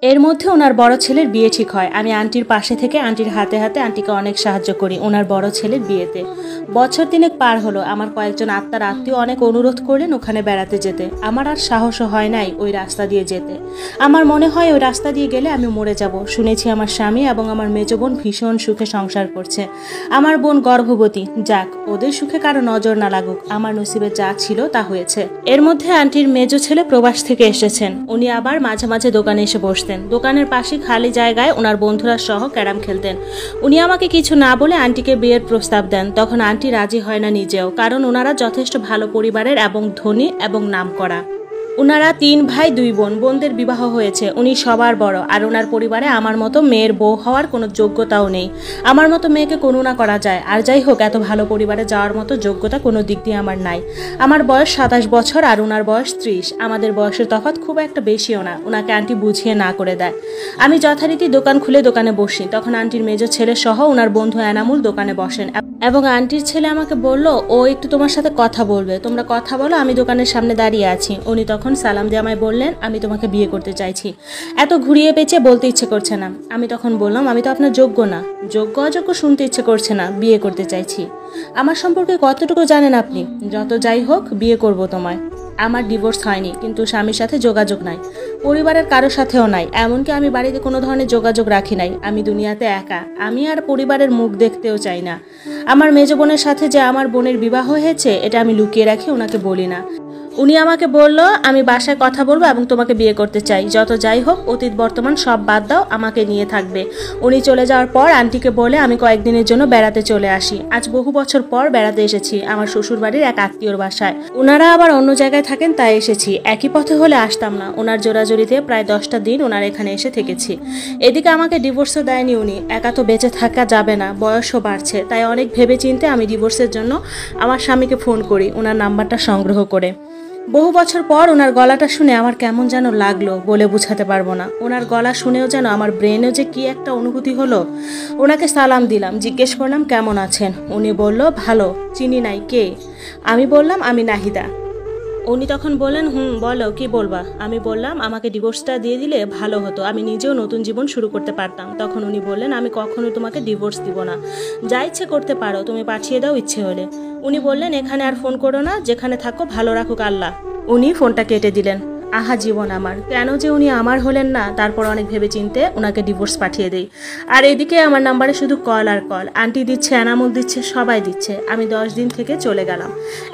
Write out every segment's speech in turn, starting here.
এর মধ্যে ওনার বড় ছেলের বিয়ে ঠিক হয়। আমি আন্টির পাশে থেকে আন্টির হাতে হাতে আন্টিকে অনেক সাহায্য করি ওনার বড় ছেলের বিয়েতে। বছর তিনেক পার হলো, আমার কয়েকজন আত্মার আত্মীয় অনেক অনুরোধ করলেন ওখানে বেড়াতে যেতে। আমার আর সাহসও হয় নাই ওই রাস্তা দিয়ে যেতে। আমার মনে হয় ওই রাস্তা দিয়ে গেলে আমি মরে যাব। শুনেছি আমার স্বামী এবং আমার মেজ বোন ভীষণ সুখে সংসার করছে। আমার বোন গর্ভবতী। যাক, ওদের সুখে কারো নজর না লাগুক, আমার নসিবে যা ছিল তা হয়েছে। এর মধ্যে আন্টির মেজ ছেলে প্রবাস থেকে এসেছেন। উনি আবার মাঝে মাঝে দোকানে এসে বসতেন। দোকানের পাশে খালি জায়গায় ওনার বন্ধুরা সহ ক্যারাম খেলতেন। উনি আমাকে কিছু না বলে আন্টিকে বিয়ের প্রস্তাব দেন। তখন আন্টি রাজি হয় না নিজেও, কারণ ওনারা যথেষ্ট ভালো পরিবারের এবং ধনী এবং নামকরা। ওনারা 3 ভাই 2 বোন, বোনদের বিবাহ হয়েছে। উনি সবার বড়, আর ওনার পরিবারে আমার মতো মেয়ের বউ হওয়ার কোনো যোগ্যতাও নেই। আমার মতো মেয়েকে করুণা করা যায়, আর যাই হোক এত ভালো পরিবারে যাওয়ার মতো যোগ্যতা কোনো দিক দিয়ে আমার নাই। আমার বয়স 27 বছর আর ওনার বয়স 30। আমাদের বয়সের তফাৎ খুব একটা বেশিও না। ওনাকে আন্টি বুঝিয়ে না করে দেয়। আমি যথারীতি দোকান খুলে দোকানে বসি। তখন আন্টির মেজ ছেলে সহ ওনার বন্ধু এনামুল দোকানে বসেন এবং আন্টির ছেলে আমাকে বলল, ও একটু তোমার সাথে কথা বলবে, তোমরা কথা বলো, আমি দোকানের সামনে দাঁড়িয়ে আছি। উনি তখন সালাম দিয়ে আমায় বললেন, আমি তোমাকে বিয়ে করতে চাইছি। এত ঘুরিয়ে পেঁচিয়ে বলতে ইচ্ছে করছে না। আমি তখন বললাম, আমি তো আপনার যোগ্য না। যোগ্য অযোগ্য শুনতে ইচ্ছে করছে না, বিয়ে করতে চাইছি। আমার সম্পর্কে কতটুকু জানেন আপনি? যত যাই হোক, বিয়ে করব তোমায়। আমার ডিভোর্স হয়নি, কিন্তু স্বামীর সাথে যোগাযোগ নাই, পরিবারের কারোর সাথেও নাই। এমনকি আমি বাড়িতে কোনো ধরনের যোগাযোগ রাখি নাই। আমি দুনিয়াতে একা। আমি আর পরিবারের মুখ দেখতেও চাই না। আমার মেজ বোনের সাথে যে আমার বোনের বিবাহ হয়েছে এটা আমি লুকিয়ে রাখি, ওনাকে বলি না। উনি আমাকে বলল, আমি বাসায় কথা বলবো এবং তোমাকে বিয়ে করতে চাই। যত যাই হোক, অতীত বর্তমান সব বাদ দাও, আমাকে নিয়ে থাকবে। উনি চলে যাওয়ার পর আন্টিকে বলে আমি কয়েকদিনের জন্য বেড়াতে চলে আসি। আজ বহু বছর পর বেড়াতে এসেছি আমার শ্বশুর বাড়ির এক আত্মীয়র বাসায়। ওনারা আবার অন্য জায়গায় থাকেন, তাই এসেছি। একই পথে হলে আসতাম না। ওনার জোরাজোরিতে প্রায় 10টা দিন ওনার এখানে এসে থেকেছি। এদিকে আমাকে ডিভোর্সও দেয়নি উনি। একা তো বেঁচে থাকা যাবে না, বয়সও বাড়ছে। তাই অনেক ভেবে চিন্তে আমি ডিভোর্সের জন্য আমার স্বামীকে ফোন করি, ওনার নাম্বারটা সংগ্রহ করে। বহু বছর পর ওনার গলাটা শুনে আমার কেমন যেন লাগলো, বলে বুঝাতে পারবো না। ওনার গলা শুনেও যেন আমার ব্রেনেও যে কি একটা অনুভূতি হলো। ওনাকে সালাম দিলাম, জিজ্ঞেস করলাম কেমন আছেন। উনি বলল, ভালো। চিনি নাই। কে? আমি বললাম, আমি নাহিদা। উনি তখন বললেন, বলো, কি বলবা? আমি বললাম, আমাকে ডিভোর্সটা দিয়ে দিলে ভালো হতো, আমি নিজেও নতুন জীবন শুরু করতে পারতাম। তখন উনি বললেন, আমি কখনোই তোমাকে ডিভোর্স দিব না, যা ইচ্ছে করতে পারো, তুমি পাঠিয়ে দাও ইচ্ছে হলে। উনি বললেন, এখানে আর ফোন করো না, যেখানে থাকো ভালো রাখুক আল্লাহ। উনি ফোনটা কেটে দিলেন। আহা জীবন আমার, কেন যে উনি আমার হলেন না। তারপর অনেক ভেবে চিনতে ওনাকে ডিভোর্স পাঠিয়ে দেই। আর এদিকে আমার নাম্বারে শুধু কল আর কল। আন্টি দিচ্ছে, এনামুল দিচ্ছে, সবাই দিচ্ছে। আমি 10 দিন থেকে চলে গেলাম।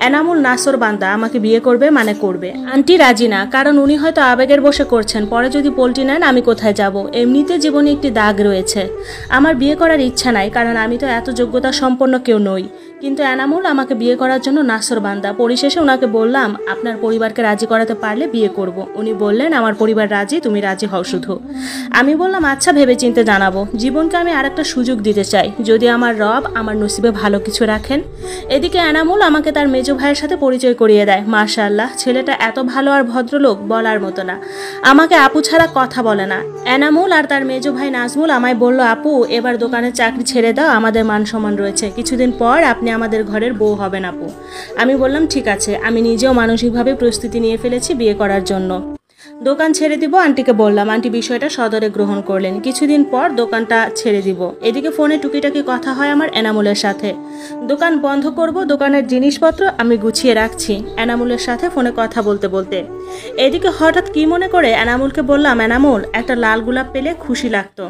এনামুল নাসর বান্দা, আমাকে বিয়ে করবে মানে করবে। আন্টি রাজি না, কারণ উনি হয়তো আবেগের বসে করছেন। পরে যদি পোল্টি নেন আমি কোথায় যাব? এমনিতে জীবনে একটি দাগ রয়েছে। আমার বিয়ে করার ইচ্ছা নাই, কারণ আমি তো এত যোগ্যতা সম্পন্ন কেউ নই। কিন্তু এনামুল আমাকে বিয়ে করার জন্য নাসর বান্দা। পরিশেষে ওনাকে বললাম, আপনার পরিবারকে রাজি করাতে পারলে বিয়ে করব। উনি বললেন, আমার পরিবার রাজি, তুমি রাজি হও শুধু। আমি বললাম, আচ্ছা, ভেবে চিন্তে জানাবো। জীবনকে আমি আরেকটা সুযোগ দিতে চাই, যদি আমার রব আমার নসিবে ভালো কিছু রাখেন। এদিকে এনামুল আমাকে তার মেজো ভাইয়ের সাথে পরিচয় করিয়ে দেয়। মাশাআল্লাহ, ছেলেটা এত ভালো আর ভদ্রলোক, বলার মতো না। আমাকে আপু ছাড়া কথা বলে না। এনামুল আর তার মেজো ভাই নাজমুল আমায় বলল, আপু এবার দোকানের চাকরি ছেড়ে দাও, আমাদের মান সম্মান রয়েছে, কিছুদিন পর আপনি আমাদের ঘরের বউ হবেন আপু। আমি বললাম, ঠিক আছে। আমি নিজেও মানসিকভাবে প্রস্তুতি নিয়ে ফেলেছি বিয়ে করার জন্য। দোকান ছেড়ে দিব আন্টিকে বললাম। আন্টি বিষয়টা সদরে গ্রহণ করলেন। কিছুদিন পর দোকানটা ছেড়ে দিব। এদিকে ফোনে টুকিটাকি কথা হয় আমার এনামুলের সাথে। দোকান বন্ধ করব, দোকানের জিনিসপত্র আমি গুছিয়ে রাখছি এনামুলের সাথে ফোনে কথা বলতে বলতে। এদিকে হঠাৎ কি মনে করে এনামুলকে বললাম, এনামুল একটা লাল গোলাপ পেলে খুশি লাগতো।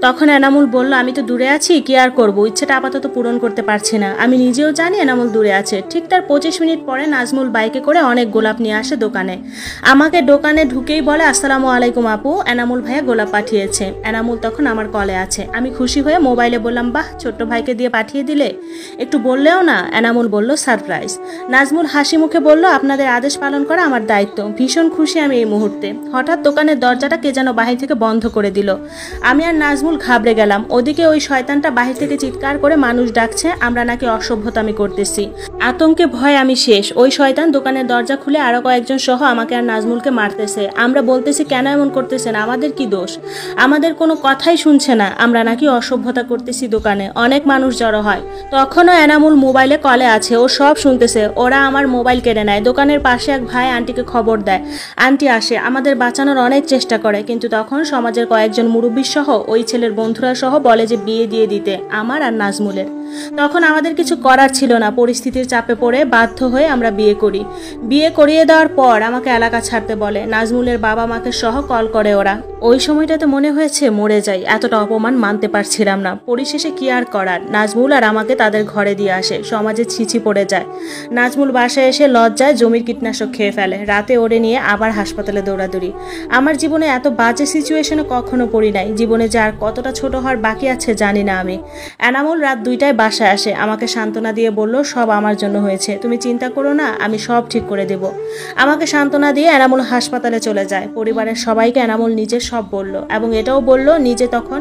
তখন এনামুল বলল, আমি তো দূরে আছি, কি আর করবো, ইচ্ছেটা আপাতত পূরণ করতে পারছি না। আমি নিজেও জানি এনামুল দূরে আছে। ঠিক তার 25 মিনিট পরে নাজমুল বাইকে করে অনেক গোলাপ নিয়ে আসে দোকানে। আমাকে দোকানে ঢুকেই বলে, আসসালামু আলাইকুম আপু, এনামুল ভাইয়া গোলাপ পাঠিয়েছে। এনামুল তখন আমার কলে আছে। আমি খুশি হয়ে মোবাইলে বললাম, বাহ, ছোট্ট ভাইকে দিয়ে পাঠিয়ে দিলে, একটু বললেও না। এনামুল বলল, সারপ্রাইজ। নাজমুল হাসি মুখে বলল, আপনাদের আদেশ পালন করা আমার দায়িত্ব। ভীষণ খুশি আমি এই মুহূর্তে। হঠাৎ দোকানের দরজাটা কে যেন বাহির থেকে বন্ধ করে দিল। আমি আর নাজমুল ফুল ঘাবড়ে গেলাম। ওদিকে ওই শয়তানটা বাহির থেকে চিৎকার করে মানুষ ডাকছে আমরা নাকি অসভ্যতামি করতেছি। আতঙ্কে ভয় আমি শেষ। ওই শয়তান দোকানের দরজা খুলে আরো কয়েকজন সহ আমাকে আর নাজমুলকে মারতেছে। আমরা বলতেছি কেন এমন করতেছেন, আমাদের কি দোষ? আমাদের কোনো কথাই শুনছে না। আমরা নাকি অসভ্যতা করতেছি দোকানে। অনেক মানুষ জড়ো হয়। তখনও এনামুল মোবাইলে কলে আছে, ও সব শুনতেছে। ওরা আমার মোবাইল কেড়ে নেয়। দোকানের পাশে এক ভাই আন্টিকে খবর দেয়। আন্টি আসে, আমাদের বাঁচানোর অনেক চেষ্টা করে, কিন্তু তখন সমাজের কয়েকজন মুরব্বী সহ ওই ছেলের বন্ধুরা সহ বলে যে বিয়ে দিয়ে দিতে আমার আর নাজমুলের। তখন আমাদের কিছু করার ছিল না। পরিস্থিতির চাপে পড়ে বাধ্য হয়ে আমরা বিয়ে করি। বিয়ে করিয়ে দেওয়ার পর আমাকে এলাকা ছাড়তে বলে। নাজমুলের বাবা মাকে সহ কল করে ওরা। ওই সময়টাতে মনে হয়েছে মরে যাই, এতটা অপমান মানতে পারছিলাম না। পরিশেষে কি আর করার, নাজমুল আর আমাকে তাদের ঘরে দিয়ে আসে। সমাজে ছিছি পড়ে যায়। নাজমুল বাসায় এসে লজ্জায় জমির কীটনাশক খেয়ে ফেলে। রাতে ওরে নিয়ে আবার হাসপাতালে দৌড়াদৌড়ি। আমার জীবনে এত বাজে সিচুয়েশনে কখনো পড়ি নাই। জীবনে যে আর কতটা ছোট হওয়ার বাকি আছে জানি না আমি। এনামুল রাত 2টায় বাসায় আসে। আমাকে সান্ত্বনা দিয়ে বলল সব আমার জন্য হয়েছে, তুমি চিন্তা করো না, আমি সব ঠিক করে দেব। আমাকে সান্ত্বনা দিয়ে এনামুল হাসপাতালে চলে যায়। পরিবারের সবাইকে এনামুল নিজে সব বলল এবং এটাও বলল নিজে তখন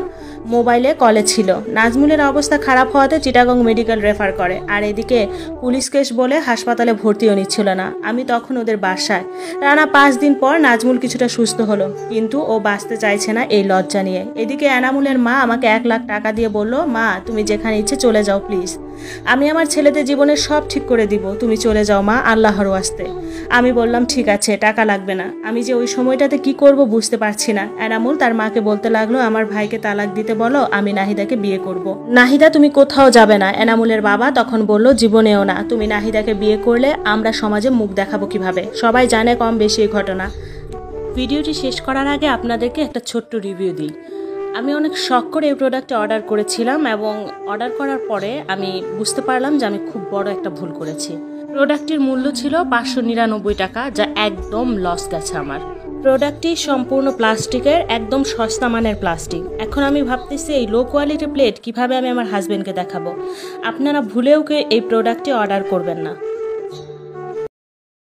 মোবাইলে কলে ছিল। নাজমুলের অবস্থা খারাপ হওয়াতে চিটাগং মেডিকেল রেফার করে। আর এদিকে পুলিশ কেস বলে হাসপাতালে ভর্তিও নিচ্ছিল না। আমি তখন ওদের বাসায়। টানা 5 দিন পর নাজমুল কিছুটা সুস্থ হলো, কিন্তু ও বাঁচতে চাইছে না এই লজ্জা নিয়ে। এদিকে এনামুলের মা আমাকে 1 লাখ টাকা দিয়ে বলল, মা তুমি যেখানে ইচ্ছে চলে যাও প্লিজ, আমি আমার ছেলেদের জীবনের সব ঠিক করে দিব, তুমি চলে যাও মা, আল্লাহর ওয়াস্তে। আমি বললাম ঠিক আছে, টাকা লাগবে না। আমি যে ওই সময়টাতে কি করব বুঝতে পারছি না। এনামুল তার মাকে বলতে লাগলো, আমার ভাইকে তালাক দিতে বলো, আমি নাহিদাকে বিয়ে করব। নাহিদা তুমি কোথাও যাবে না। এনামুলের বাবা তখন বলল, জীবনেও না। তুমি নাহিদাকে বিয়ে করলে আমরা সমাজে মুখ দেখাবো কিভাবে? সবাই জানে কম বেশি এই ঘটনা। ভিডিওটি শেষ করার আগে আপনাদেরকে একটা ছোট্ট রিভিউ দিই। আমি অনেক শখ করে এই প্রোডাক্টটা অর্ডার করেছিলাম এবং অর্ডার করার পরে আমি বুঝতে পারলাম যে আমি খুব বড় একটা ভুল করেছি। প্রোডাক্টটির মূল্য ছিল 599 টাকা, যা একদম লস গেছে আমার। প্রোডাক্টটি সম্পূর্ণ প্লাস্টিকের, একদম সস্তা মানের প্লাস্টিক। এখন আমি ভাবতেছি এই লো কোয়ালিটি প্লেট কিভাবে আমি আমার হাজবেন্ডকে দেখাবো। আপনারা ভুলেও এই প্রোডাক্টটি অর্ডার করবেন না।